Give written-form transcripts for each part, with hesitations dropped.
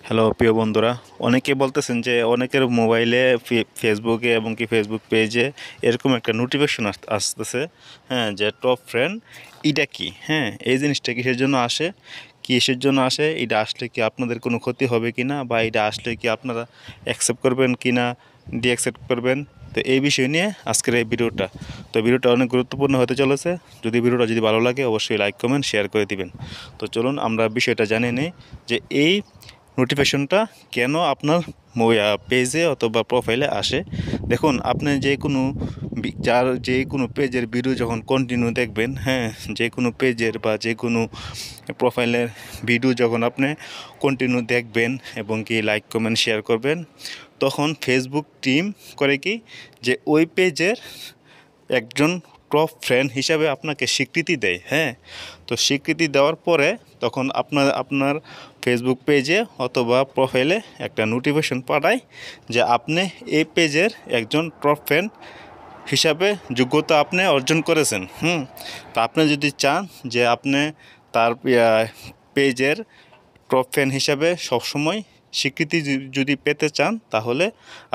Hello প্রিয় বন্ধুরা, অনেকে বলতেছেন যে অনেকের মোবাইলে ফেসবুকে এবং কি ফেসবুক পেজে এরকম একটা নোটিফিকেশন আসতেছে, হ্যাঁ, যে টপ ফ্রেন্ড। এটা কি? হ্যাঁ, এই জিনিসটা কিসের জন্য আসে, কিসের জন্য আসে, এটা আসলে কি আপনাদের কোনো ক্ষতি হবে কি না, বা এটা আসলে কি আপনারা অ্যাকসেপ্ট করবেন কি না, ডিঅ্যাকসেপ্ট করবেন। তো এই বিষয় নিয়ে আজকের এই ভিডিওটা। তো ভিডিওটা অনেক গুরুত্বপূর্ণ হতে চলেছে। ভিডিওটা যদি ভালো লাগে অবশ্যই লাইক কমেন্ট শেয়ার করে দিবেন। তো চলুন আমরা বিষয়টা জানি নিই যে এই নোটিফিকেশনটা কেন আপনার পেজে অথবা প্রোফাইলে আসে। দেখুন, আপনি যে কোনো পেজের ভিডিও যখন কন্টিনিউ দেখবেন, হ্যাঁ, যে কোনো পেজের বা যে কোনো প্রোফাইলের ভিডিও যখন আপনি কন্টিনিউ দেখবেন এবং কি লাইক কমেন্ট শেয়ার করবেন, তখন ফেসবুক টিম করে কি, যে ওই পেজের একজন টপ ফ্রেন্ড হিসাবে আপনাকে স্বীকৃতি দেয়। হ্যাঁ, তো স্বীকৃতি দেওয়ার পরে তখন আপনার ফেসবুক পেজে অথবা প্রোফাইলে একটা নোটিফিকেশন পাঠায় যে আপনি এই পেজের একজন টপ ফ্রেন্ড হিসাবে যোগ্যতা আপনি অর্জন করেছেন। তো আপনি যদি চান যে আপনি তার পেজের টপ ফ্যান হিসাবে সবসময় স্বীকৃতি যদি পেতে চান, তাহলে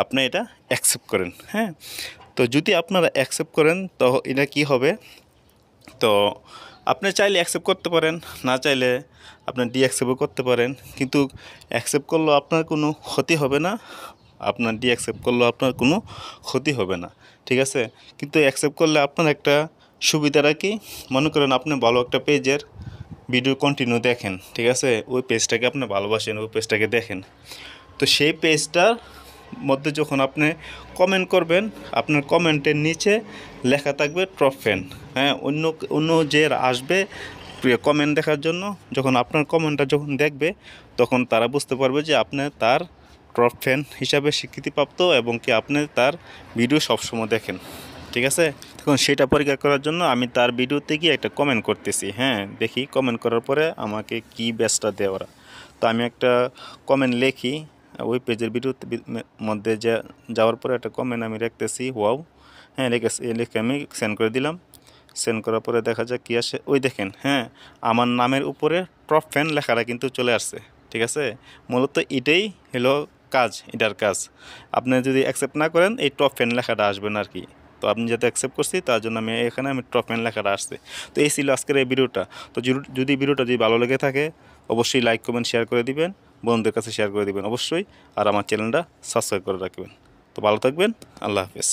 আপনি এটা অ্যাকসেপ্ট করেন। হ্যাঁ, তো যদি আপনারা অ্যাকসেপ্ট করেন তো এটা কি হবে, তো আপনি চাইলে অ্যাকসেপ্ট করতে পারেন, না চাইলে আপনি ডিঅ্যাকসেপ্টও করতে পারেন। কিন্তু অ্যাকসেপ্ট করলেও আপনার কোনো ক্ষতি হবে না, আপনার ডিঅ্যাকসেপ্ট করলেও আপনার কোনো ক্ষতি হবে না, ঠিক আছে। কিন্তু অ্যাকসেপ্ট করলে আপনার একটা সুবিধাটা কি, মনে করেন আপনি ভালো একটা পেজের ভিডিও কন্টিনিউ দেখেন, ঠিক আছে, ওই পেজটাকে আপনি ভালোবাসেন, ওই পেজটাকে দেখেন। তো সেই পেজটার মধ্যে যখন আপনি কমেন্ট করবেন, আপনার কমেন্টের নিচে লেখা থাকবে টপ ফ্যান। হ্যাঁ, অন্য অন্য যে আসবে কমেন্ট দেখার জন্য, যখন আপনার কমেন্টটা যখন দেখবে, তখন তারা বুঝতে পারবে যে আপনি তার টপ ফ্যান হিসাবে স্বীকৃতিপ্রাপ্ত এবং কি আপনি তার ভিডিও সবসময় দেখেন, ঠিক আছে। এখন সেটা পরীক্ষা করার জন্য আমি তার ভিডিওতে গিয়ে একটা কমেন্ট করতেছি। হ্যাঁ, দেখি কমেন্ট করার পরে আমাকে কি ব্যাচটা দেয় ওরা। তো আমি একটা কমেন্ট লিখি, ওই পেজের ভিডিওতে মধ্যে যাওয়ার পরে একটা কমেন্ট আমি রাখতেছি, ওয়াও। হ্যাঁ, লিখে আমি সেন্ড করে দিলাম। সেন্ড করার পরে দেখা যাক কী আসে। ওই দেখেন, হ্যাঁ, আমার নামের উপরে টপ ফ্যান লেখাটা কিন্তু চলে আসছে, ঠিক আছে। মূলত এটাই হলো এটার কাজ। আপনি যদি অ্যাকসেপ্ট না করেন, এই টপ ফ্যান লেখাটা আসবে না আর কি। তো আপনি যাতে অ্যাকসেপ্ট করছি, তার জন্য আমি টপ ফ্যান লেখাটা আসছে। তো এই ছিল আজকের এই ভিডিওটা। তো যদি ভিডিওটা যদি ভালো লেগে থাকে, অবশ্যই লাইক কমেন্ট শেয়ার করে দিবেন, বন্ধুদের কাছে শেয়ার করে দিবেন অবশ্যই। আর আমার চ্যানেলটা সাবস্ক্রাইব করে রাখবেন। তো ভালো থাকবেন, আল্লাহ হাফেজ।